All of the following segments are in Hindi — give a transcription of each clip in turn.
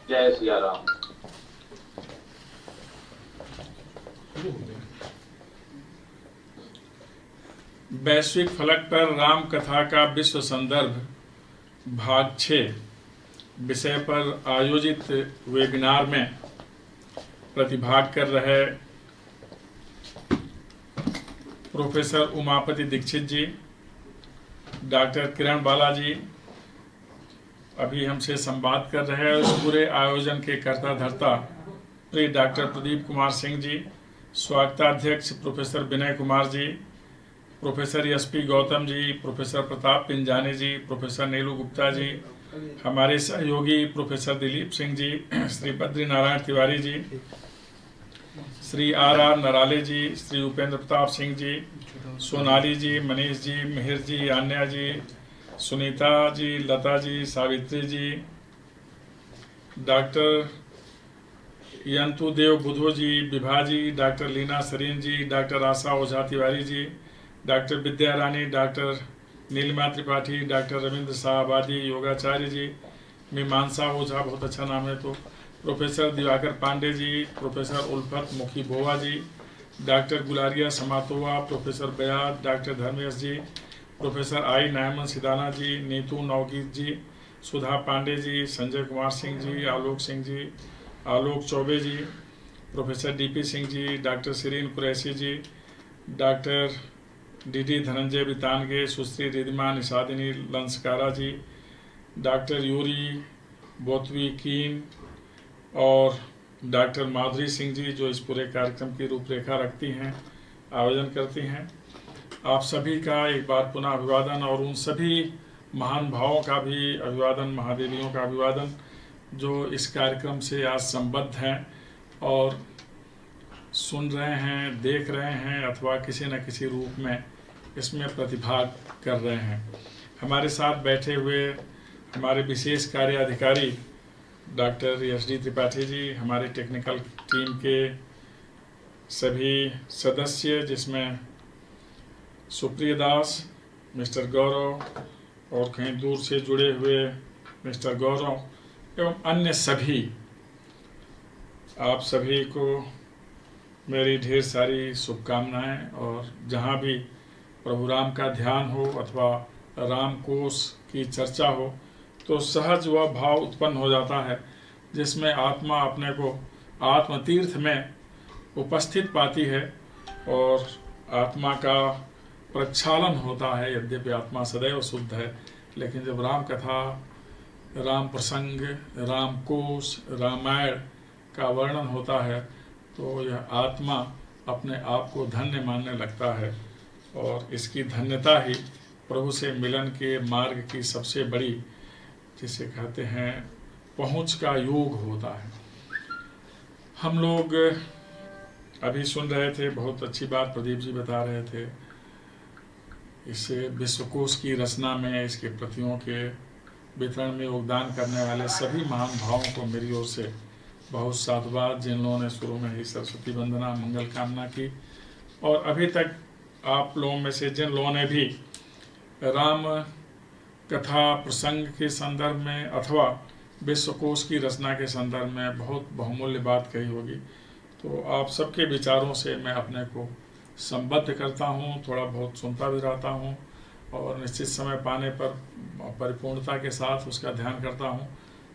जय सिया राम। वैश्विक फलक पर राम कथा का विश्व संदर्भ भाग 6 विषय पर आयोजित वेबिनार में प्रतिभाग कर रहे प्रोफेसर उमापति दीक्षित जी, डॉक्टर किरण बाला जी अभी हमसे संवाद कर रहे हैं। इस पूरे आयोजन के कर्ता धर्ता प्रिय डॉक्टर प्रदीप कुमार सिंह जी, स्वागताध्यक्ष professor Vinay Kumar ji, professor SP Gautam ji, professor Pratap Pinjani ji, professor Neelu Gupta ji, हमारे सहयोगी professor Dilip Singh ji, Shri Badri Narayan Tiwari ji, Shri R Narale ji, Shri Upendra Pratap Singh ji, Sonali ji, Manish ji, Mihir ji, Anya ji, Sunita ji, Lata ji, Savitri ji, doctor Yantu Dev Budho ji, Vibha ji, doctor Leena Sarin जी, doctor Asha Ojha Tiwari ji, doctor Vidya Rani, doctor Neelima Tripathi, doctor Ravindra Sahbadi, Yogacharya ji, Mimansa Ojha, बहुत अच्छा नाम है, तो professor Divakar Pandey ji, professor Ulfat Mukhibova ji, doctor Gulariya Samatova, professor Bayad, doctor Dharmesh ji, professor I Naiman Sidana ji, Neetu Navgeet ji, Sudha Pandey ji, Sanjay Kumar Singh ji, Alok Singh ji, Alok Choubey ji, professor DP Singh ji, doctor Sirin Qureshi जी, डॉक्टर डीडी धनंजय बितानगे, सुश्री रिदिमा निषादिनी लंसकारा जी, डॉक्टर यूरी बोतवी कीन और डॉक्टर माधुरी सिंह जी, जो इस पूरे कार्यक्रम की रूपरेखा रखती हैं, आयोजन करती हैं। आप सभी का एक बार पुनः अभिवादन और उन सभी महान भावों का भी अभिवादन, महादेवियों का अभिवादन जो इस कार्यक्रम से आज संबद्ध हैं और सुन रहे हैं, देख रहे हैं अथवा किसी न किसी रूप में इसमें प्रतिभाग कर रहे हैं। हमारे साथ बैठे हुए हमारे विशेष कार्य अधिकारी डॉक्टर एस.डी. त्रिपाठी जी, हमारे टेक्निकल टीम के सभी सदस्य जिसमें सुप्रिय दास, मिस्टर गौरव और कहीं दूर से जुड़े हुए मिस्टर गौरव एवं अन्य सभी, आप सभी को मेरी ढेर सारी शुभकामनाएं। और जहां भी प्रभु राम का ध्यान हो अथवा राम कोश की चर्चा हो तो सहज वह भाव उत्पन्न हो जाता है जिसमें आत्मा अपने को आत्मतीर्थ में उपस्थित पाती है और आत्मा का प्रक्षालन होता है। यद्यपि आत्मा सदैव शुद्ध है, लेकिन जब राम कथा, राम प्रसंग, राम कोश, रामायण का वर्णन होता है तो यह आत्मा अपने आप को धन्य मानने लगता है और इसकी धन्यता ही प्रभु से मिलन के मार्ग की सबसे बड़ी, जिसे कहते हैं, पहुंच का योग होता है। हम लोग अभी सुन रहे थे, बहुत अच्छी बात प्रदीप जी बता रहे थे, इस विश्वकोश की रचना में, इसके प्रतियों के वितरण में योगदान करने वाले सभी महान भावों को मेरी ओर से बहुत साधुवाद, जिन लोगों ने शुरू में ही सरस्वती वंदना, मंगल कामना की और अभी तक आप लोगों में से जिन लोगों ने भी राम कथा प्रसंग के संदर्भ में अथवा विश्वकोश की रचना के संदर्भ में बहुत बहुमूल्य बात कही होगी, तो आप सबके विचारों से मैं अपने को संबद्ध करता हूँ, थोड़ा बहुत सुनता भी रहता हूँ और निश्चित समय पाने पर परिपूर्णता के साथ उसका ध्यान करता हूँ।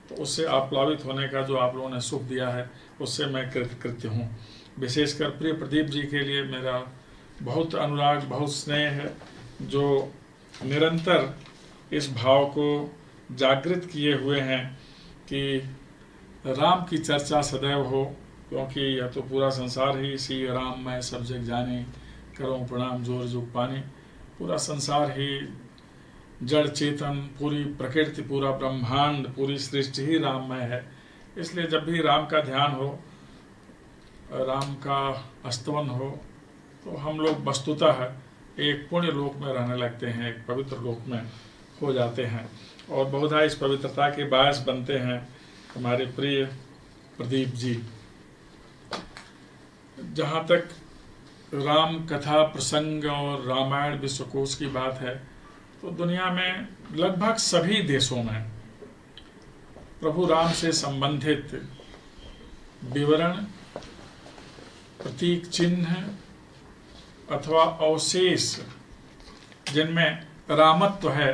तो उससे आप्लावित होने का जो आप लोगों ने सुख दिया है उससे मैं कृतकृत्य हूँ। विशेषकर प्रिय प्रदीप जी के लिए मेरा बहुत अनुराग, बहुत स्नेह है, जो निरंतर इस भाव को जागृत किए हुए हैं कि राम की चर्चा सदैव हो, क्योंकि यह तो पूरा संसार ही इसी राम में सब जग जाने, करो प्रणाम जोर जुग पानी, पूरा संसार ही जड़ चेतन, पूरी प्रकृति, पूरा ब्रह्मांड, पूरी सृष्टि ही राममय है। इसलिए जब भी राम का ध्यान हो, राम का स्तवन हो, तो हम लोग वस्तुतः एक पुण्य लोक में रहने लगते हैं, एक पवित्र लोक में हो जाते हैं और बहुधा इस पवित्रता के बायस बनते हैं हमारे प्रिय प्रदीप जी। जहाँ तक राम कथा प्रसंग और रामायण विश्वकोश की बात है तो दुनिया में लगभग सभी देशों में प्रभु राम से संबंधित विवरण, प्रतीक चिन्ह अथवा अवशेष जिनमें रामत्व है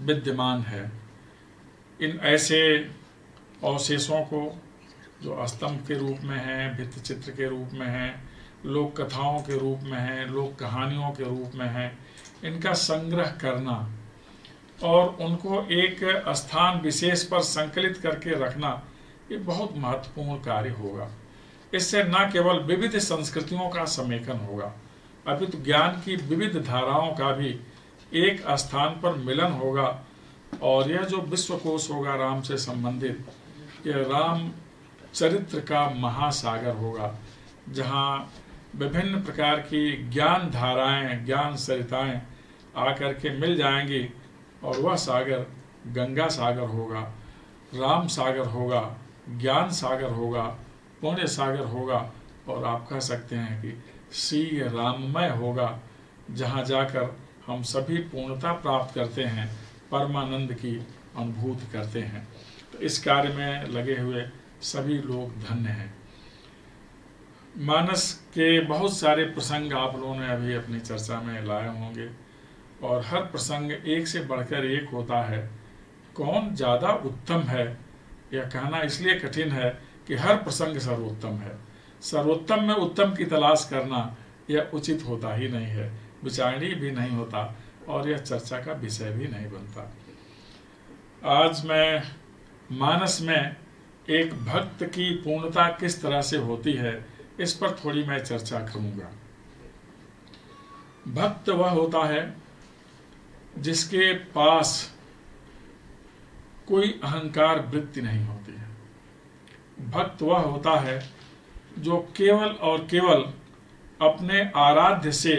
विद्यमान है, इन ऐसे अवशेषों को जो स्तंभ के रूप में हैं, भित्ति चित्र के रूप में हैं, लोक कथाओं के रूप में हैं, लोक कहानियों के रूप में हैं, इनका संग्रह करना और उनको एक स्थान विशेष पर संकलित करके रखना, ये बहुत महत्वपूर्ण कार्य होगा। इससे न केवल विविध संस्कृतियों का समेकन होगा, अपितु ज्ञान की विविध धाराओं का भी एक स्थान पर मिलन होगा। और यह जो विश्वकोश होगा राम से संबंधित, यह राम चरित्र का महासागर होगा, जहाँ विभिन्न प्रकार की ज्ञान धाराएं, ज्ञान सरिताएं आकर के मिल जाएंगी और वह सागर गंगा सागर होगा, राम सागर होगा, ज्ञान सागर होगा, पुण्य सागर होगा, और आप कह सकते हैं कि श्री राममय होगा, जहाँ जाकर हम सभी पूर्णता प्राप्त करते हैं, परमानंद की अनुभूति करते हैं। तो इस कार्य में लगे हुए सभी लोग धन्य हैं। मानस के बहुत सारे प्रसंग आप लोगों ने अभी अपनी चर्चा में लाए होंगे, और हर प्रसंग एक से बढ़कर एक होता है। कौन ज़्यादा उत्तम है यह कहना इसलिए कठिन है कि हर प्रसंग सर्वोत्तम है। सर्वोत्तम में उत्तम की तलाश करना यह उचित होता ही नहीं है, विचारणीय भी नहीं होता, और यह चर्चा का विषय भी नहीं बनता। आज मैं मानस में एक भक्त की पूर्णता किस तरह से होती है, इस पर थोड़ी मैं चर्चा करूंगा। भक्त वह होता है जिसके पास कोई अहंकार वृत्ति नहीं होती है। भक्त वह होता है जो केवल और केवल अपने आराध्य से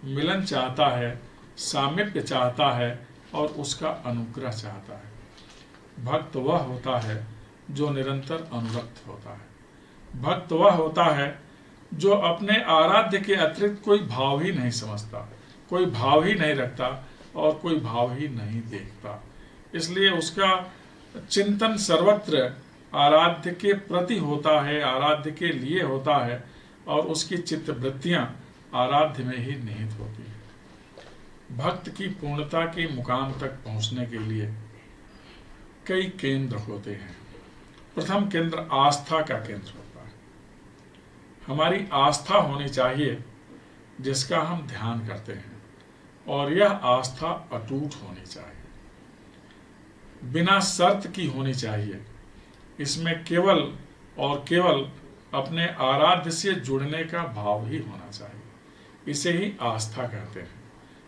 मिलन चाहता है, सामीप्य चाहता है और उसका अनुग्रह चाहता है। भक्त वह होता है जो निरंतर अनुरक्त होता है। भक्त वह होता है जो अपने आराध्य के अतिरिक्त कोई भाव ही नहीं समझता, कोई भाव ही नहीं रखता और कोई भाव ही नहीं देखता। इसलिए उसका चिंतन सर्वत्र आराध्य के प्रति होता है, आराध्य के लिए होता है, और उसकी चित्तवृत्तियां आराध्य में ही निहित होती है। भक्त की पूर्णता के मुकाम तक पहुंचने के लिए कई केंद्र होते हैं। प्रथम केंद्र आस्था का केंद्र होता है। हमारी आस्था होनी चाहिए जिसका हम ध्यान करते हैं, और यह आस्था अटूट होनी चाहिए, बिना शर्त की होनी चाहिए। इसमें केवल और केवल अपने आराध्य से जुड़ने का भाव ही होना चाहिए। इसे ही आस्था कहते हैं।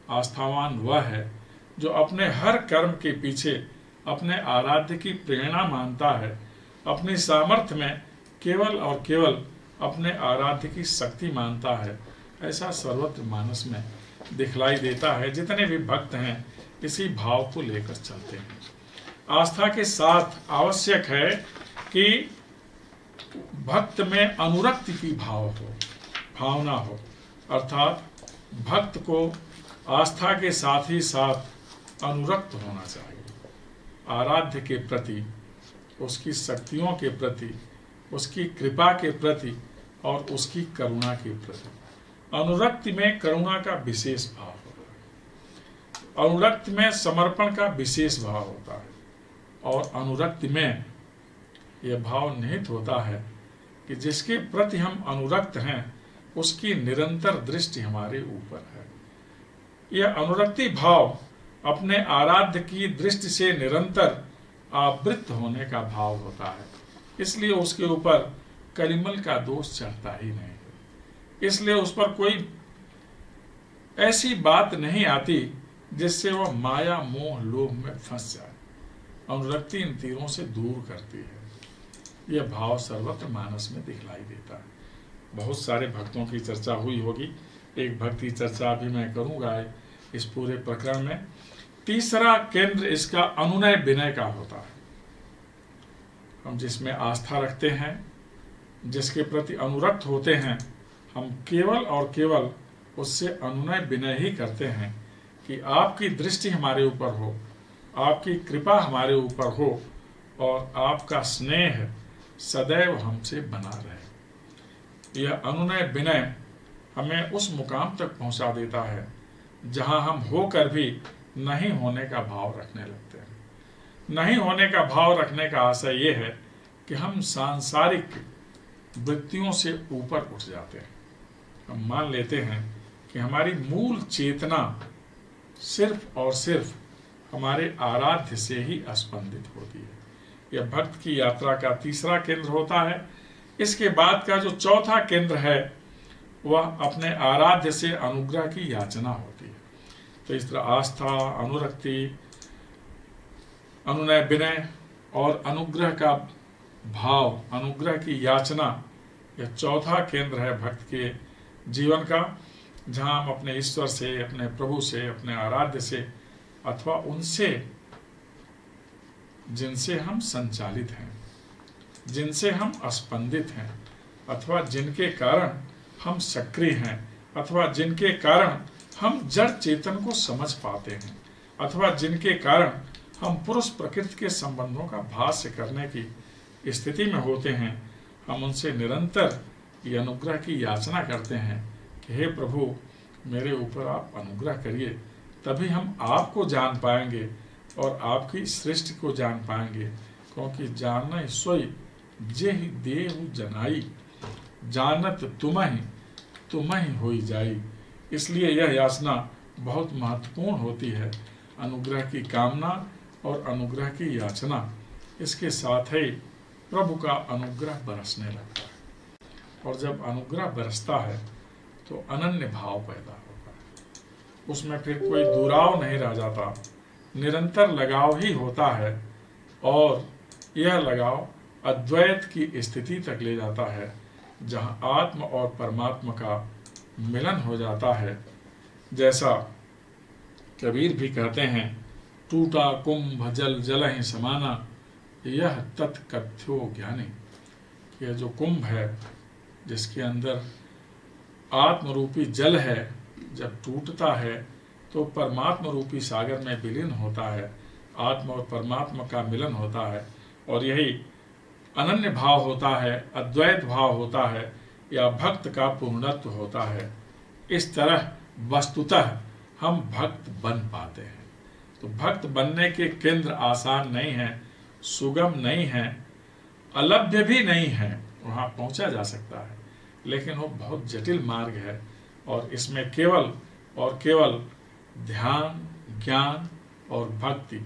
आस्थावान वह है जो अपने हर कर्म के पीछे अपने आराध्य की प्रेरणा मानता है, अपनी सामर्थ्य में केवल और केवल अपने आराध्य की शक्ति मानता है। ऐसा सर्वत्र मानस में दिखलाई देता है। जितने भी भक्त हैं इसी भाव को लेकर चलते हैं। आस्था के साथ आवश्यक है कि भक्त में अनुरक्ति की भावना हो, अर्थात भक्त को आस्था के साथ ही साथ अनुरक्त होना चाहिए। आराध्य के प्रति, उसकी शक्तियों के प्रति, उसकी कृपा के प्रति और उसकी करुणा के प्रति। अनुरक्ति में करुणा का विशेष भाव होता है, अनुरक्ति में समर्पण का विशेष भाव होता है, और अनुरक्ति में यह भाव निहित होता है कि जिसके प्रति हम अनुरक्त हैं उसकी निरंतर दृष्टि हमारे ऊपर है। यह अनुरक्ति भाव अपने आराध्य की दृष्टि से निरंतर आवृत्त होने का भाव होता है। इसलिए उसके ऊपर कलिमल का दोष चढ़ता ही नहीं है। इसलिए उस पर कोई ऐसी बात नहीं आती जिससे वह माया मोह लोभ में फंस जाए। अनुरक्ति इन तीरों से दूर करती है। यह भाव सर्वत्र मानस में दिखलाई देता है। बहुत सारे भक्तों की चर्चा हुई होगी, एक भक्त की चर्चा अभी मैं करूंगा इस पूरे प्रकरण में। तीसरा केंद्र इसका अनुनय विनय का होता है। हम जिसमें आस्था रखते हैं, जिसके प्रति अनुरक्त होते हैं, हम केवल और केवल उससे अनुनय विनय ही करते हैं कि आपकी दृष्टि हमारे ऊपर हो, आपकी कृपा हमारे ऊपर हो, और आपका स्नेह सदैव हमसे बना रहे। यह अनुनय विनय हमें उस मुकाम तक पहुंचा देता है जहां हम होकर भी नहीं होने का भाव रखने लगते हैं। नहीं होने का भाव रखने का आशय यह है कि हम सांसारिक वृत्तियों से ऊपर उठ जाते हैं। हम मान लेते हैं कि हमारी मूल चेतना सिर्फ और सिर्फ हमारे आराध्य से ही स्पंदित होती है। यह भक्त की यात्रा का तीसरा केंद्र होता है। इसके बाद का जो चौथा केंद्र है वह अपने आराध्य से अनुग्रह की याचना होती है। तो इस तरह आस्था, अनुरक्ति, अनुनय विनय और अनुग्रह का भाव, अनुग्रह की याचना, यह चौथा केंद्र है भक्त के जीवन का, जहां हम अपने ईश्वर से, अपने प्रभु से, अपने आराध्य से अथवा उनसे जिनसे हम संचालित हैं, जिनसे हम स्पंदित हैं, अथवा जिनके कारण हम सक्रिय हैं, अथवा जिनके कारण हम जड़ चेतन को समझ पाते हैं, अथवा जिनके कारण हम पुरुष प्रकृति के संबंधों का भाष्य करने की स्थिति में होते हैं, हम उनसे निरंतर ये अनुग्रह की याचना करते हैं कि हे प्रभु, मेरे ऊपर आप अनुग्रह करिए, तभी हम आपको जान पाएंगे और आपकी सृष्टि को जान पाएंगे। क्योंकि जानय सोई जेहि देहु जनाई, जानत तुम्हि होई जाई। इसलिए यह याचना बहुत महत्वपूर्ण होती है, अनुग्रह की कामना और अनुग्रह की याचना। इसके साथ ही प्रभु का अनुग्रह बरसने लगता है, और जब अनुग्रह बरसता है तो अनन्य भाव पैदा होता है। उसमें फिर कोई दुराव नहीं रह जाता, निरंतर लगाव ही होता है, और यह लगाव अद्वैत की स्थिति तक ले जाता है, जहां आत्म और परमात्मा का मिलन हो जाता है। जैसा कबीर भी कहते हैं, टूटा कुंभ जल जलहि समाना, यह तत्कथ्यो ज्ञानी। यह जो कुंभ है, जिसके अंदर आत्मरूपी जल है, जब टूटता है तो परमात्मा रूपी सागर में विलीन होता है, आत्मा और परमात्मा का मिलन होता है, और यही अनन्य भाव होता है, अद्वैत भाव होता है, या भक्त का पूर्णत्व होता है। इस तरह वस्तुतः हम भक्त बन पाते हैं। तो भक्त बनने के केंद्र आसान नहीं है, सुगम नहीं है, अलभ्य भी नहीं है। वहां पहुंचा जा सकता है, लेकिन वो बहुत जटिल मार्ग है, और इसमें केवल और केवल ध्यान, ज्ञान और भक्ति,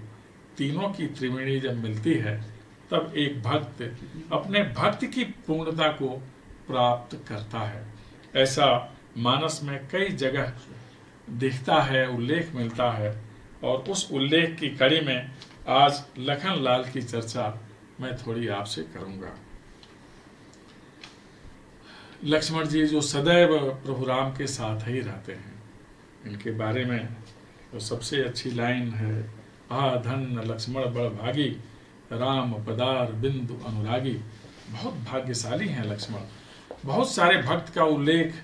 तीनों की त्रिवेणी जब मिलती है, तब एक भक्त अपने भक्ति की पूर्णता को प्राप्त करता है। ऐसा मानस में कई जगह दिखता है, उल्लेख मिलता है, और उस उल्लेख की कड़ी में आज लखन लाल की चर्चा मैं थोड़ी आपसे करूंगा। लक्ष्मण जी जो सदैव प्रभु राम के साथ ही रहते हैं, इनके बारे में तो सबसे अच्छी लाइन है, आ धन लक्ष्मण बड़ भागी, राम पदार बिंदु अनुरागी। बहुत भाग्यशाली हैं लक्ष्मण। बहुत सारे भक्त का उल्लेख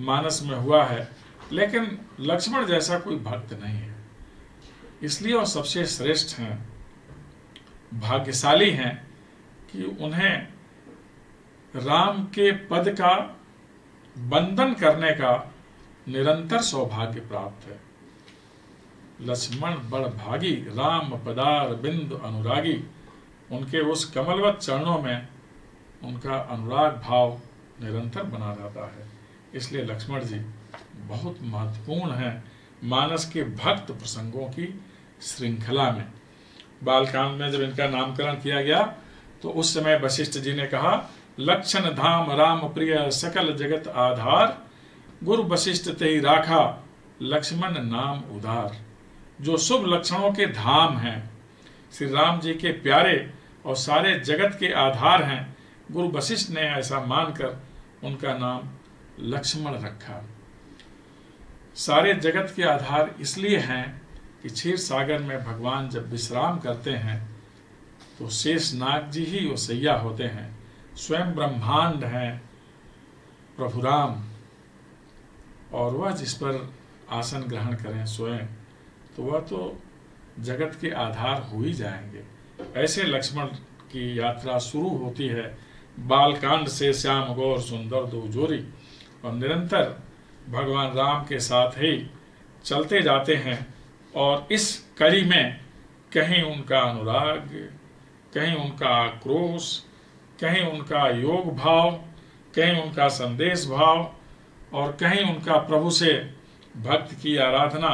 मानस में हुआ है, लेकिन लक्ष्मण जैसा कोई भक्त नहीं है, इसलिए वो सबसे श्रेष्ठ हैं, भाग्यशाली हैं कि उन्हें राम के पद का बंधन करने का निरंतर सौभाग्य प्राप्त है। लक्ष्मण बड़ भागी, राम पदार बिंदु अनुरागी। उनके उस कमलवत चरणों में उनका अनुराग भाव निरंतर बना रहता है। इसलिए लक्ष्मण जी बहुत महत्वपूर्ण हैं मानस के भक्त प्रसंगों की श्रृंखला में। बालकांड में जब इनका नामकरण किया गया तो उस समय वशिष्ठ जी ने कहा, लक्षण धाम राम प्रिय सकल जगत आधार, गुरु वशिष्ठ तेहि राखा लक्ष्मण नाम उदार। जो शुभ लक्षणों के धाम हैं, श्री राम जी के प्यारे और सारे जगत के आधार हैं, गुरु वशिष्ठ ने ऐसा मानकर उनका नाम लक्ष्मण रखा। सारे जगत के आधार इसलिए हैं कि क्षीर सागर में भगवान जब विश्राम करते हैं तो शेषनाग जी ही वो सैया होते हैं। स्वयं ब्रह्मांड हैं प्रभु राम, और वह जिस पर आसन ग्रहण करें स्वयं, तो वह तो जगत के आधार हो ही जाएंगे। ऐसे लक्ष्मण की यात्रा शुरू होती है बालकांड से श्याम गौर सुंदर दो जोरी, और निरंतर भगवान राम के साथ ही चलते जाते हैं। और इस कड़ी में कहीं उनका अनुराग, कहीं उनका आक्रोश, कहीं उनका योग भाव, कहीं उनका संदेश भाव, और कहीं उनका प्रभु से भक्त की आराधना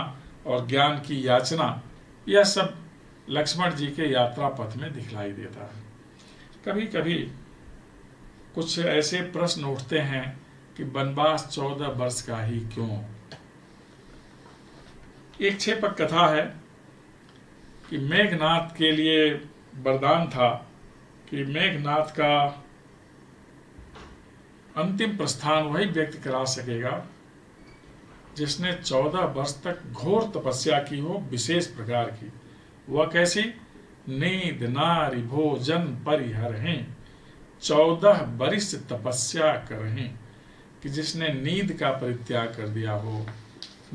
और ज्ञान की याचना, यह सब लक्ष्मण जी के यात्रा पथ में दिखलाई देता है। कभी कभी कुछ ऐसे प्रश्न उठते हैं कि वनवास 14 वर्ष का ही क्यों। एक क्षेपक कथा है कि मेघनाथ के लिए वरदान था कि मेघनाथ का अंतिम प्रस्थान वही व्यक्ति करा सकेगा जिसने 14 वर्ष तक घोर तपस्या की हो, विशेष प्रकार की। वह कैसी? नींद नारि भोजन परिहरहें 14 वर्ष तपस्या करहें, कि जिसने नींद का परित्याग कर दिया हो,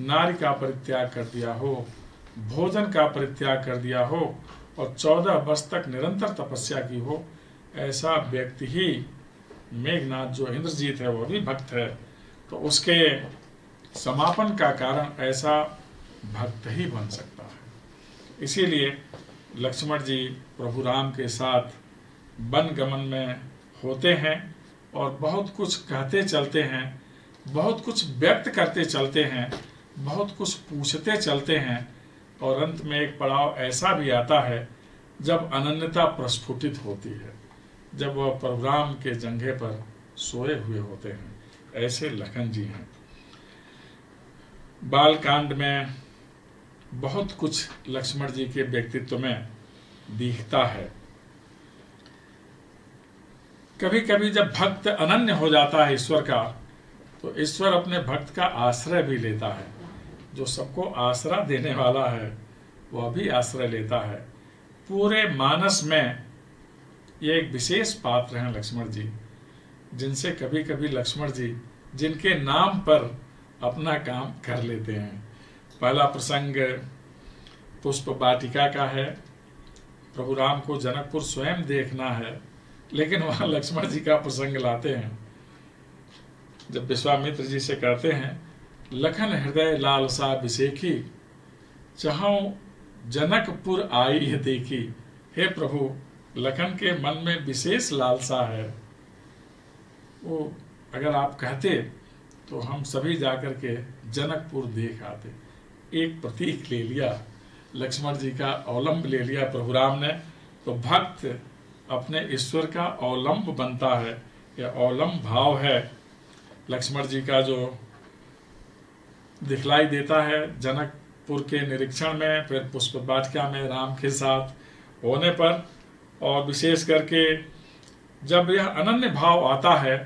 नारी का परित्याग कर दिया हो, भोजन का परित्याग कर दिया हो और 14 वर्ष तक निरंतर तपस्या की हो, ऐसा व्यक्ति ही मेघनाथ जो इंद्रजीत है वह भी भक्त है, तो उसके समापन का कारण ऐसा भक्त ही बन सकता है। इसीलिए लक्ष्मण जी प्रभु राम के साथ वन गमन में होते हैं और बहुत कुछ कहते चलते हैं, बहुत कुछ व्यक्त करते चलते हैं, बहुत कुछ पूछते चलते हैं, और अंत में एक पड़ाव ऐसा भी आता है जब अनन्यता प्रस्फुटित होती है, जब वह प्रभु राम के जंघे पर सोए हुए होते हैं। ऐसे लखन जी हैं। बालकांड में बहुत कुछ लक्ष्मण जी के व्यक्तित्व में दिखता है। कभी कभी जब भक्त अनन्य हो जाता है ईश्वर का, तो ईश्वर अपने भक्त का आश्रय भी लेता है। जो सबको आश्रय देने वाला है वह भी आश्रय लेता है। पूरे मानस में ये एक विशेष पात्र हैं लक्ष्मण जी, जिनसे कभी कभी लक्ष्मण जी जिनके नाम पर अपना काम कर लेते हैं। पहला प्रसंग पुष्प वाटिका का है। प्रभु राम को जनकपुर स्वयं देखना है, लेकिन वहां लक्ष्मण जी का प्रसंग लाते हैं। जब विश्वामित्र जी से कहते हैं, लखन हृदय लालसा विसेखी, चाहूं जनकपुर आई है देखी। हे प्रभु, लखन के मन में विशेष लालसा है, वो अगर आप कहते तो हम सभी जाकर के जनकपुर देख आते। एक प्रतीक ले लिया, लक्ष्मण जी का अवलंब ले लिया प्रभु राम ने, तो भक्त अपने ईश्वर का अवलंब बनता है। यह अवलंब भाव है लक्ष्मण जी का जो दिखलाई देता है जनकपुर के निरीक्षण में, फिर पुष्प वाटिका में राम के साथ होने पर, और विशेष करके जब यह अनन्य भाव आता है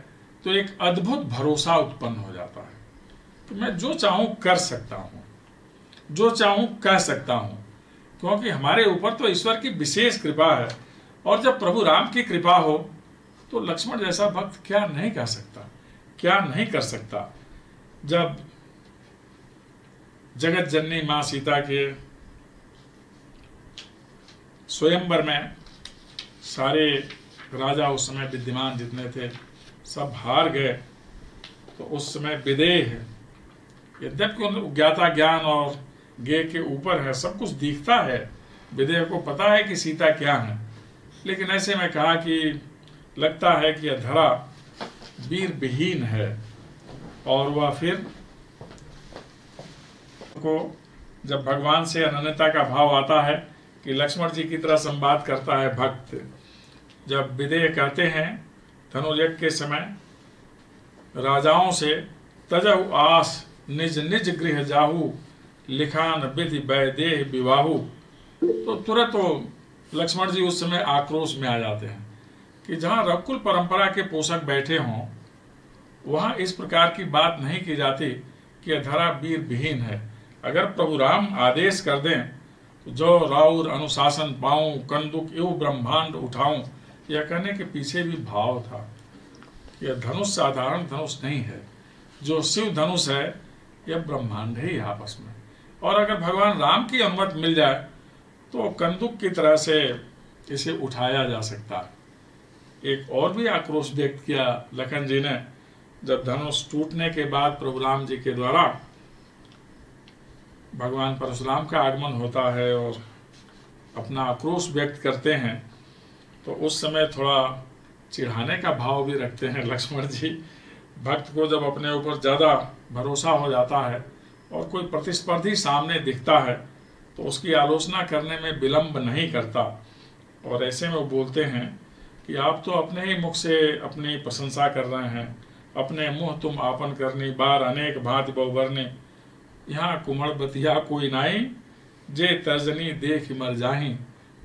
तो एक अद्भुत भरोसा उत्पन्न हो जाता है कि मैं जो चाहूं कर सकता हूं, जो चाहूं कह सकता हूं, क्योंकि हमारे ऊपर तो ईश्वर की विशेष कृपा है। और जब प्रभु राम की कृपा हो तो लक्ष्मण जैसा भक्त क्या नहीं कर सकता, क्या नहीं कर सकता। जब जगत जननी मां सीता के स्वयंवर में सारे राजा उस समय विद्यमान जितने थे सब हार गए, तो उस समय विदेह, यद्यपि उन ज्ञाता ज्ञान और ज्ञेय के ऊपर है, सब कुछ दिखता है, विदेह को पता है कि सीता क्या है, लेकिन ऐसे में कहा कि लगता है कि यह धरा वीर विहीन है। और वह फिर को जब भगवान से अनन्यता का भाव आता है कि लक्ष्मण जी की तरह संवाद करता है भक्त। जब विदेह कहते हैं धनुर्यज्ञ के समय राजाओं से, तजहु आस निज निज गृह जाहू, लिखान विधि वैदेह विवाहु, तो तुरंत तो लक्ष्मण जी उस समय आक्रोश में आ जाते हैं कि जहाँ रघुकुल परंपरा के पोषक बैठे हों वहाँ इस प्रकार की बात नहीं की जाती कि धरा वीर विहीन है। अगर प्रभु राम आदेश कर दें तो जो राउर अनुशासन पाऊं, कंदुक एवं ब्रह्मांड उठाऊं, यह कहने के पीछे भी भाव था। यह धनुष साधारण धनुष नहीं है, जो शिव धनुष है यह ब्रह्मांड है आपस में। और अगर भगवान राम की अनुमति मिल जाए तो कंदुक की तरह से इसे उठाया जा सकता है। एक और भी आक्रोश व्यक्त किया लखन जी ने, जब धनुष टूटने के बाद प्रभु राम जी के द्वारा भगवान परशुराम का आगमन होता है और अपना आक्रोश व्यक्त करते हैं, तो उस समय थोड़ा चिढ़ाने का भाव भी रखते हैं लक्ष्मण जी। भक्त को जब अपने ऊपर ज़्यादा भरोसा हो जाता है और कोई प्रतिस्पर्धी सामने दिखता है तो उसकी आलोचना करने में विलंब नहीं करता, और ऐसे में वो बोलते हैं कि आप तो अपने ही मुख से अपनी प्रशंसा कर रहे हैं, अपने मुँह तुम आपन करनी, बार अनेक भांति बहुबरने, यहाँ कुमड़ बतिया कोई नाई, जे तर्जनी देख मर जाही।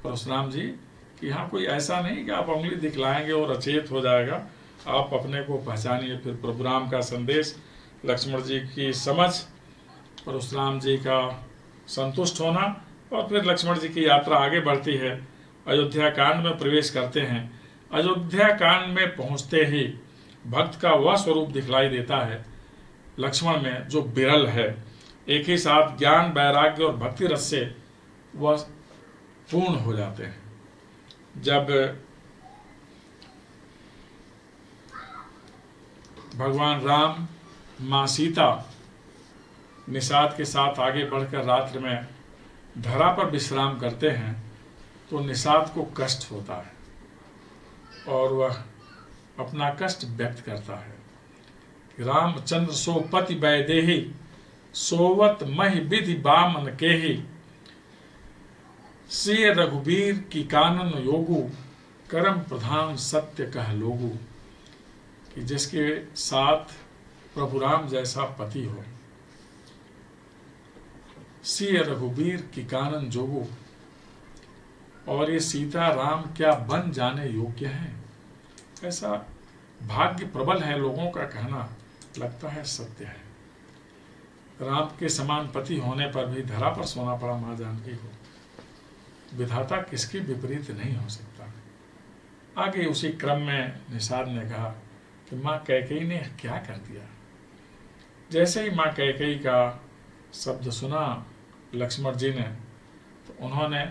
परशुराम जी कि यहाँ कोई ऐसा नहीं कि आप उंगली दिखलाएंगे और अचेत हो जाएगा, आप अपने को पहचानिए। फिर प्रभु राम का संदेश, लक्ष्मण जी की समझ, परशुराम जी का संतुष्ट होना, और फिर लक्ष्मण जी की यात्रा आगे बढ़ती है। अयोध्या कांड में प्रवेश करते हैं। अयोध्या कांड में पहुंचते ही भक्त का वह स्वरूप दिखलाई देता है लक्ष्मण में जो विरल है। एक ही साथ ज्ञान, वैराग्य और भक्ति रस से वह पूर्ण हो जाते हैं। जब भगवान राम, माँ सीता निषाद के साथ आगे बढ़कर रात्रि में धरा पर विश्राम करते हैं तो निषाद को कष्ट होता है और वह अपना कष्ट व्यक्त करता है। रामचंद्र सो पति वैदेही, सोवत महि विधि बामन केहि, सिय रघुबीर की कानन योगु, कर्म प्रधान सत्य कह लोगु। कि जिसके साथ प्रभु राम जैसा पति हो, सिय रघुबीर की कानन जोगु, और ये सीता राम क्या बन जाने योग्य हैं। ऐसा भाग्य प्रबल है लोगों का कहना, लगता है सत्य है। राम के समान पति होने पर भी धरा पर सोना पड़ा मां जानकी को। विधाता किसकी विपरीत नहीं हो सकता। आगे उसी क्रम में निषाद ने कहा कि मां कैकेयी ने क्या कर दिया। जैसे ही मां कैकेयी का शब्द सुना लक्ष्मण जी ने, तो उन्होंने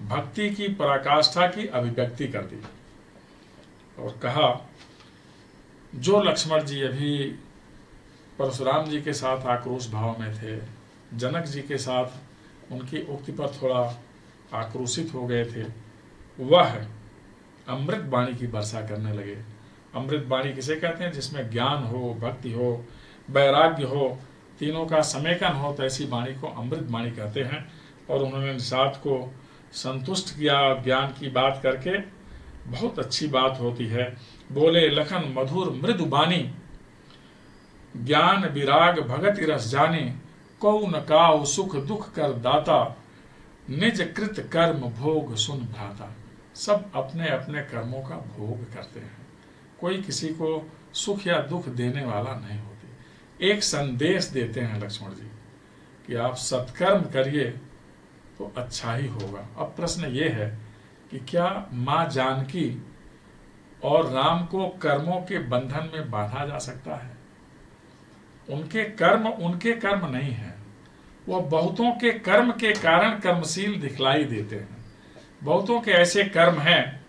भक्ति की पराकाष्ठा की अभिव्यक्ति कर दी और कहा, जो लक्ष्मण जी अभी परशुराम जी के साथ आक्रोश भाव में थे, जनक जी के साथ उनकी उक्ति पर थोड़ा आक्रोशित हो गए थे, वह अमृत वाणी की वर्षा करने लगे। अमृत वाणी किसे कहते हैं? जिसमें ज्ञान हो, भक्ति हो, वैराग्य हो, तीनों का समेकन हो, तो ऐसी वाणी को अमृत वाणी कहते हैं। और उन्होंने निषाद को संतुष्ट किया ज्ञान की बात करके। बहुत अच्छी बात होती है। बोले लखन मधुर मृदु बानी, ज्ञान विराग भगति रस जानी, कौ न काउ सुख दुख कर दाता, निज कृत कर्म भोग सुन भ्राता। सब अपने अपने कर्मों का भोग करते हैं, कोई किसी को सुख या दुख देने वाला नहीं होती। एक संदेश देते हैं लक्ष्मण जी कि आप सत्कर्म करिए तो अच्छा ही होगा। अब प्रश्न ये है कि क्या मां जानकी और राम को कर्मों के बंधन में बांधा जा सकता है? उनके कर्म नहीं है, वो बहुतों के कर्म के कारण कर्मशील दिखलाई देते हैं। बहुतों के ऐसे कर्म हैं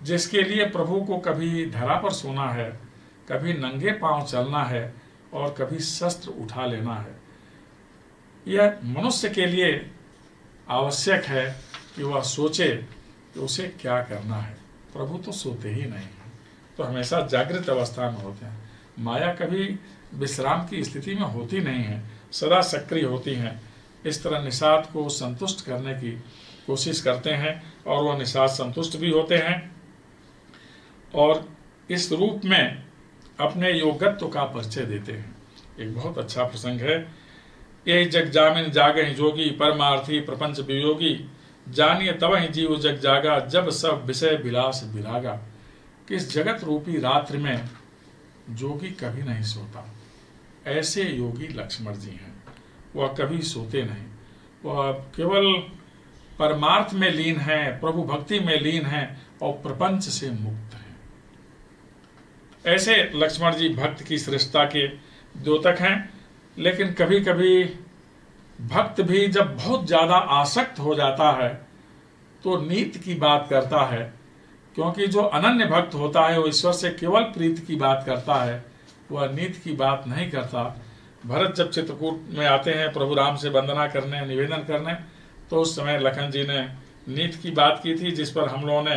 जिसके लिए प्रभु को कभी धरा पर सोना है, कभी नंगे पांव चलना है और कभी शस्त्र उठा लेना है। यह मनुष्य के लिए आवश्यक है कि वह सोचे कि उसे क्या करना है। प्रभु तो सोते ही नहीं हैं, तो हमेशा जागृत अवस्था में होते हैं। माया कभी विश्राम की स्थिति में होती नहीं है, सदा सक्रिय होती हैं। इस तरह निषाद को संतुष्ट करने की कोशिश करते हैं और वह निषाद संतुष्ट भी होते हैं और इस रूप में अपने योगत्व का परिचय देते हैं। एक बहुत अच्छा प्रसंग है। यही जग जामिन जागहि जोगी, परमार्थी प्रपंच वियोगी, जानिए तबहि जीव जग जागा, जब सब विषय विलास विरागा। कि इस जगत रूपी रात्रि में जोगी कभी नहीं सोता। ऐसे योगी लक्ष्मण जी हैं, वह कभी सोते नहीं, वह केवल परमार्थ में लीन है, प्रभु भक्ति में लीन है और प्रपंच से मुक्त हैं। ऐसे लक्ष्मण जी भक्त की श्रेष्ठता के द्योतक हैं। लेकिन कभी कभी भक्त भी जब बहुत ज्यादा आसक्त हो जाता है तो नीति की बात करता है, क्योंकि जो अनन्य भक्त होता है वो ईश्वर से केवल प्रीति की बात करता है, वह नीति की बात नहीं करता। भरत जब चित्रकूट में आते हैं प्रभु राम से वंदना करने, निवेदन करने, तो उस समय लखन जी ने नीति की बात की थी, जिस पर हम लोगों ने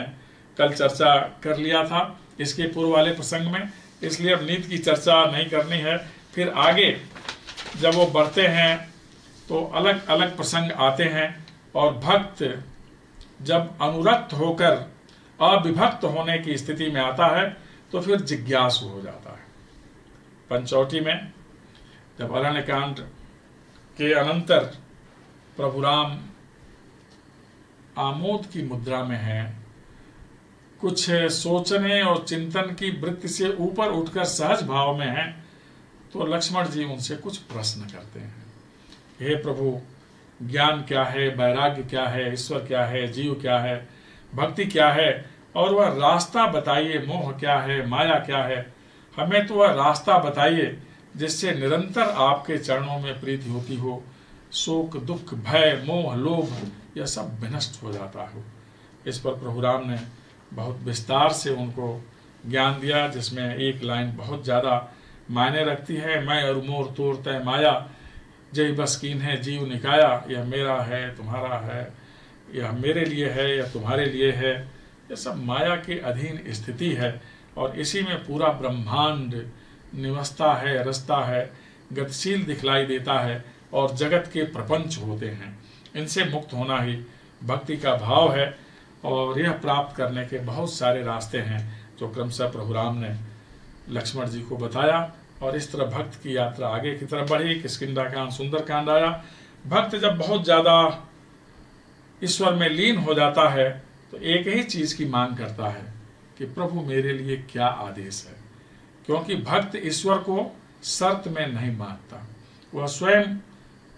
कल चर्चा कर लिया था इसके पूर्व वाले प्रसंग में, इसलिए अब नीति की चर्चा नहीं करनी है। फिर आगे जब वो बढ़ते हैं तो अलग अलग प्रसंग आते हैं, और भक्त जब अनुरक्त होकर अविभक्त होने की स्थिति में आता है तो फिर जिज्ञासु हो जाता है। पंचौटी में जब अरण्यकांड के अनंतर प्रभु राम आमोद की मुद्रा में है, कुछ सोचने और चिंतन की वृत्ति से ऊपर उठकर सहज भाव में है, तो लक्ष्मण जी उनसे कुछ प्रश्न करते हैं। हे प्रभु, ज्ञान क्या है, वैराग्य क्या है, ईश्वर क्या है, जीव क्या है, भक्ति क्या है, और वह रास्ता बताइए, मोह क्या है, माया क्या है, हमें तो वह रास्ता बताइए जिससे निरंतर आपके चरणों में प्रीति होती हो, शोक दुख भय मोह लोभ यह सब विनष्ट हो जाता हो। इस पर प्रभु राम ने बहुत विस्तार से उनको ज्ञान दिया, जिसमें एक लाइन बहुत ज़्यादा मायने रखती है। मैं और मोर तोर तय माया, जय बस कीन है जीव निकाया, यह मेरा है तुम्हारा है, यह मेरे लिए है या तुम्हारे लिए है, यह सब माया के अधीन स्थिति है, और इसी में पूरा ब्रह्मांड निवसता है, रसता है, गतिशील दिखलाई देता है, और जगत के प्रपंच होते हैं। इनसे मुक्त होना ही भक्ति का भाव है, और यह प्राप्त करने के बहुत सारे रास्ते हैं जो क्रमशः प्रभु राम ने लक्ष्मण जी को बताया। और इस तरह भक्त की यात्रा आगे की तरफ बढ़ी। किष्किंधा सुंदर कांड आया। भक्त जब बहुत ज्यादा ईश्वर में लीन हो जाता है तो एक ही चीज की मांग करता है कि प्रभु मेरे लिए क्या आदेश है, क्योंकि भक्त ईश्वर को शर्त में नहीं मांगता, वह स्वयं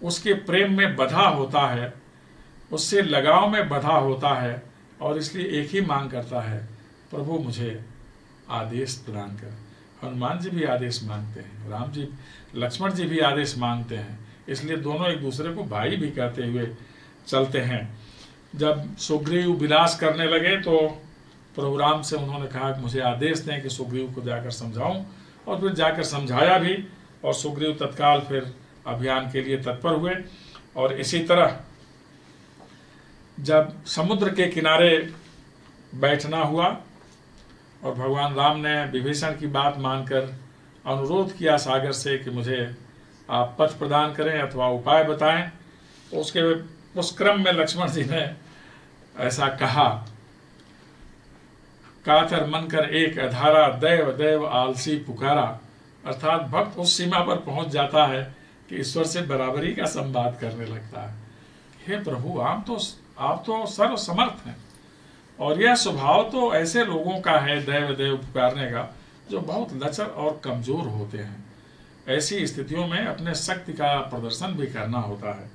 उसके प्रेम में बधा होता है, उससे लगाव में बधा होता है, और इसलिए एक ही मांग करता है, प्रभु मुझे आदेश प्रदान कर। हनुमान जी भी आदेश मांगते हैं, राम जी लक्ष्मण जी भी आदेश मांगते हैं, इसलिए दोनों एक दूसरे को भाई भी कहते हुए चलते हैं। जब सुग्रीव विलास करने लगे तो प्रभु राम से उन्होंने कहा कि मुझे आदेश दें कि सुग्रीव को जाकर समझाऊं, और फिर जाकर समझाया भी, और सुग्रीव तत्काल फिर अभियान के लिए तत्पर हुए। और इसी तरह जब समुद्र के किनारे बैठना हुआ और भगवान राम ने विभीषण की बात मानकर अनुरोध किया सागर से कि मुझे आप पथ प्रदान करें अथवा उपाय बताएं, तो उसके उस क्रम में लक्ष्मण जी ने ऐसा कहा, कातर मन कर एक अधारा, दैव दैव आलसी पुकारा। अर्थात भक्त उस सीमा पर पहुंच जाता है कि ईश्वर से बराबरी का संवाद करने लगता है। हे प्रभु, आप तो सर्व समर्थ हैं, और यह स्वभाव तो ऐसे लोगों का है दैव दैव पुकारने का जो बहुत लचर और कमजोर होते हैं। ऐसी स्थितियों में अपने शक्ति का प्रदर्शन भी करना होता है,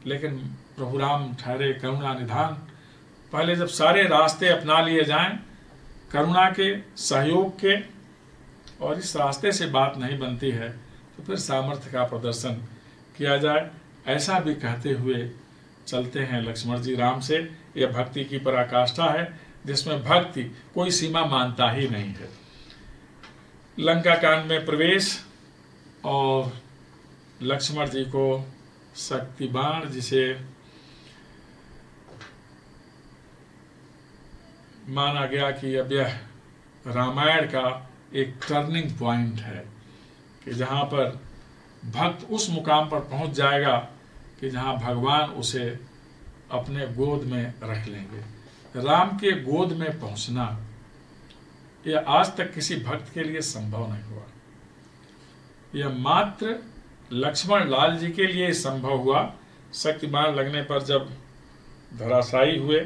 लेकिन प्रभु राम ठहरे करुणा निधान। पहले जब सारे रास्ते अपना लिए जाएं करुणा के, सहयोग के, और इस रास्ते से बात नहीं बनती है तो फिर सामर्थ्य का प्रदर्शन किया जाए, ऐसा भी कहते हुए चलते हैं लक्ष्मण जी राम से। यह भक्ति की पराकाष्ठा है, जिसमें भक्ति कोई सीमा मानता ही नहीं है। लंका कांड में प्रवेश, और लक्ष्मण जी को शक्ति बाण, जिसे माना गया कि अब यह रामायण का एक टर्निंग पॉइंट है, कि जहाँ पर भक्त उस मुकाम पर पहुँच जाएगा कि जहाँ भगवान उसे अपने गोद में रख लेंगे। राम के गोद में पहुँचना यह आज तक किसी भक्त के लिए संभव नहीं हुआ। यह मात्र लक्ष्मण लाल जी के लिए संभव हुआ। शक्तिबाण लगने पर जब धराशायी हुए,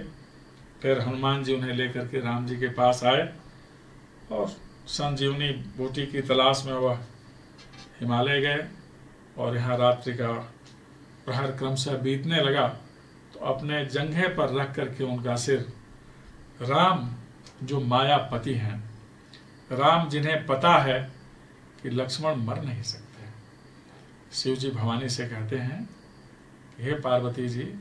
फिर हनुमान जी उन्हें लेकर के राम जी के पास आए, और संजीवनी बूटी की तलाश में वह हिमालय गए, और यहाँ रात्रि का प्रहर क्रमशः बीतने लगा, तो अपने जंघे पर रख करके उनका सिर, राम जो मायापति हैं, राम जिन्हें पता है कि लक्ष्मण मर नहीं सकते, शिव जी भवानी से कहते हैं, हे पार्वती जी,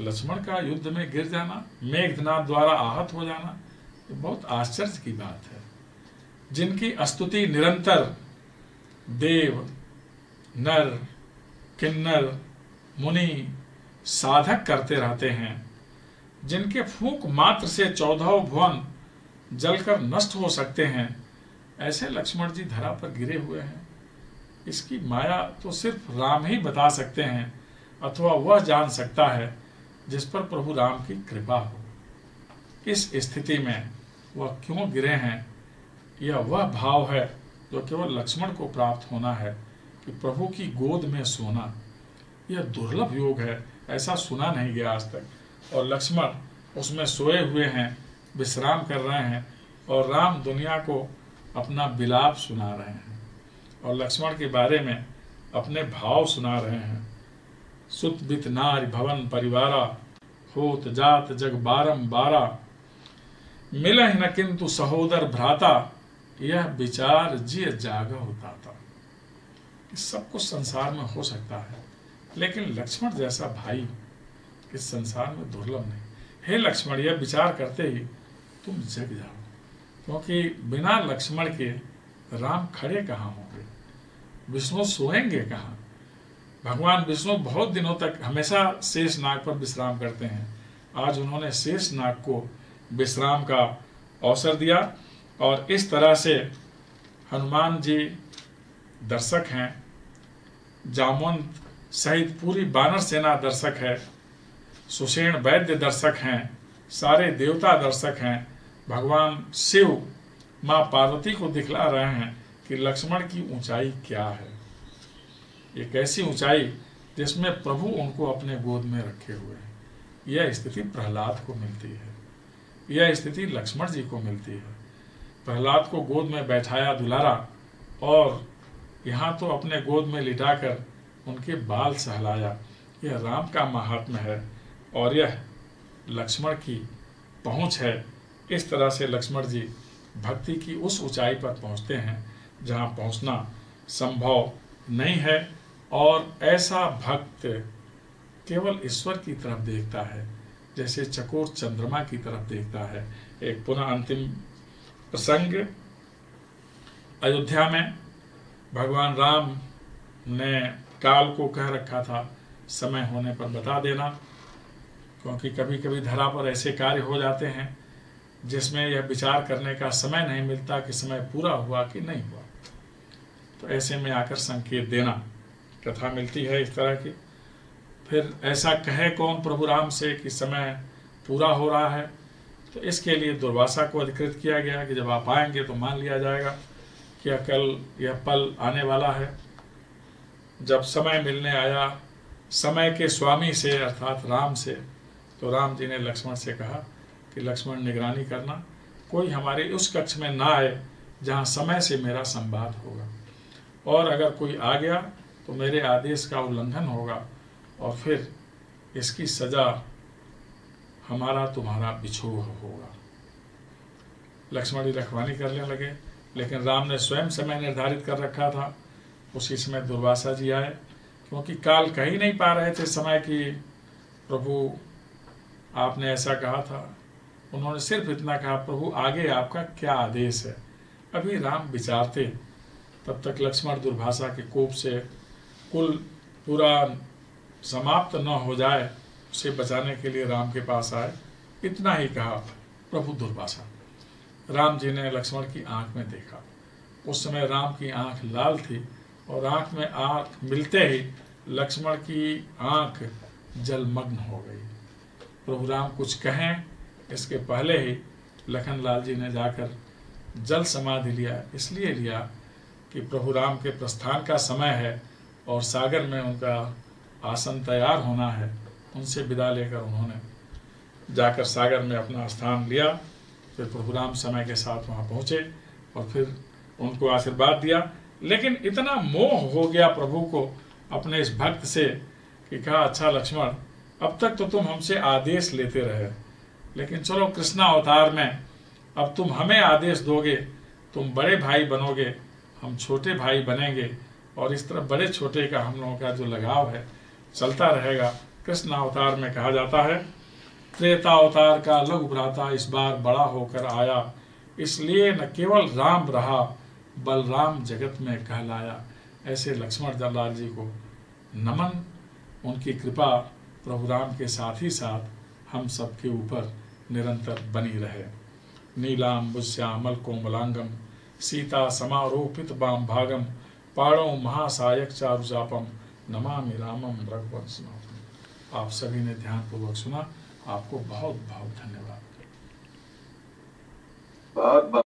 लक्ष्मण का युद्ध में गिर जाना, मेघनाद द्वारा आहत हो जाना, ये बहुत आश्चर्य की बात है। जिनकी स्तुति निरंतर देव, नर, किन्नर, मुनि, साधक करते रहते हैं, जिनके फूंक मात्र से 14 भुवन जलकर नष्ट हो सकते हैं, ऐसे लक्ष्मण जी धरा पर गिरे हुए हैं। इसकी माया तो सिर्फ राम ही बता सकते हैं, अथवा वह जान सकता है जिस पर प्रभु राम की कृपा हो। इस स्थिति में वह क्यों गिरे हैं, यह वह भाव है जो केवल लक्ष्मण को प्राप्त होना है कि प्रभु की गोद में सोना यह दुर्लभ योग है, ऐसा सुना नहीं गया आज तक। और लक्ष्मण उसमें सोए हुए हैं, विश्राम कर रहे हैं, और राम दुनिया को अपना विलाप सुना रहे हैं और लक्ष्मण के बारे में अपने भाव सुना रहे हैं। सुत बित नारी भवन परिवारा, होत जात जग बारंबारा, मिलहि न किंतु सहोदर भ्राता, यह विचार जिय जाग होता था। सब कुछ संसार में हो सकता है, लेकिन लक्ष्मण जैसा भाई इस संसार में दुर्लभ नहीं। हे लक्ष्मण, यह विचार करते ही तुम जग जाओ, क्योंकि बिना लक्ष्मण के राम खड़े कहाँ होंगे, विष्णु सोएंगे कहाँ। भगवान विष्णु बहुत दिनों तक हमेशा शेषनाग पर विश्राम करते हैं। आज उन्होंने शेषनाग को विश्राम का अवसर दिया, और इस तरह से हनुमान जी दर्शक हैं, जामवंत सहित पूरी वानर सेना दर्शक है, सुषेण वैद्य दर्शक हैं, सारे देवता दर्शक हैं। भगवान शिव माँ पार्वती को दिखला रहे हैं कि लक्ष्मण की ऊंचाई क्या है। एक ऐसी ऊंचाई जिसमें प्रभु उनको अपने गोद में रखे हुए हैं। यह स्थिति प्रहलाद को मिलती है, यह स्थिति लक्ष्मण जी को मिलती है। प्रहलाद को गोद में बैठाया दुलारा, और यहाँ तो अपने गोद में लिटाकर उनके बाल सहलाया। यह राम का महात्म्य है, और यह लक्ष्मण की पहुँच है। इस तरह से लक्ष्मण जी भक्ति की उस ऊंचाई पर पहुँचते हैं जहाँ पहुँचना संभव नहीं है, और ऐसा भक्त केवल ईश्वर की तरफ देखता है जैसे चकोर चंद्रमा की तरफ देखता है। एक पुनः अंतिम प्रसंग, अयोध्या में भगवान राम ने काल को कह रखा था समय होने पर बता देना, क्योंकि कभी कभी धरा पर ऐसे कार्य हो जाते हैं जिसमें यह विचार करने का समय नहीं मिलता कि समय पूरा हुआ कि नहीं हुआ। तो ऐसे में आकर संकेत देना, कथा मिलती है इस तरह की। फिर ऐसा कहे कौन प्रभु राम से कि समय पूरा हो रहा है, तो इसके लिए दुर्वासा को अधिकृत किया गया कि जब आप आएंगे तो मान लिया जाएगा कि कल यह पल आने वाला है। जब समय मिलने आया समय के स्वामी से अर्थात राम से, तो राम जी ने लक्ष्मण से कहा कि लक्ष्मण निगरानी करना, कोई हमारे उस कक्ष में ना आए जहाँ समय से मेरा संवाद होगा, और अगर कोई आ गया तो मेरे आदेश का उल्लंघन होगा, और फिर इसकी सजा हमारा तुम्हारा बिछोह होगा। लक्ष्मण जी रखवाली करने लगे, लेकिन राम ने स्वयं समय निर्धारित कर रखा था। उसी समय दुर्वासा जी आए, क्योंकि काल कह ही नहीं पा रहे थे समय की प्रभु आपने ऐसा कहा था। उन्होंने सिर्फ इतना कहा, प्रभु आगे आपका क्या आदेश है। अभी राम विचारते, तब तक लक्ष्मण दुर्वासा के कोप से कुल पूरा समाप्त न हो जाए उसे बचाने के लिए राम के पास आए। इतना ही कहा प्रभु दुर्वासा। राम जी ने लक्ष्मण की आंख में देखा। उस समय राम की आंख लाल थी, और आंख में आंख मिलते ही लक्ष्मण की आंख जलमग्न हो गई। प्रभु राम कुछ कहें इसके पहले ही लखन लाल जी ने जाकर जल समाधि लिया। इसलिए लिया कि प्रभु राम के प्रस्थान का समय है और सागर में उनका आसन तैयार होना है। उनसे विदा लेकर उन्होंने जाकर सागर में अपना स्थान लिया। फिर प्रभु राम समय के साथ वहाँ पहुँचे और फिर उनको आशीर्वाद दिया। लेकिन इतना मोह हो गया प्रभु को अपने इस भक्त से कि कहा, अच्छा लक्ष्मण, अब तक तो तुम हमसे आदेश लेते रहे, लेकिन चलो कृष्णा अवतार में अब तुम हमें आदेश दोगे, तुम बड़े भाई बनोगे, हम छोटे भाई बनेंगे, और इस तरह बड़े छोटे का हम लोगों का जो लगाव है चलता रहेगा। कृष्ण अवतार में कहा जाता है। त्रेता अवतार का लघु भ्राता इस बार बड़ा होकर आया, इसलिए न केवल राम रहा बलराम जगत में कहलाया। ऐसे लक्ष्मण दलाल जी को नमन। उनकी कृपा प्रभु राम के साथ ही साथ हम सबके ऊपर निरंतर बनी रहे। नीलांबुश्यामल कोमलांगम सीता समारोपित बाम भागम पाणो महासायक चारुचापम नमामि रामम रघुवंशनाथम। आप सभी ने ध्यानपूर्वक सुना। आपको बहुत बहुत धन्यवाद।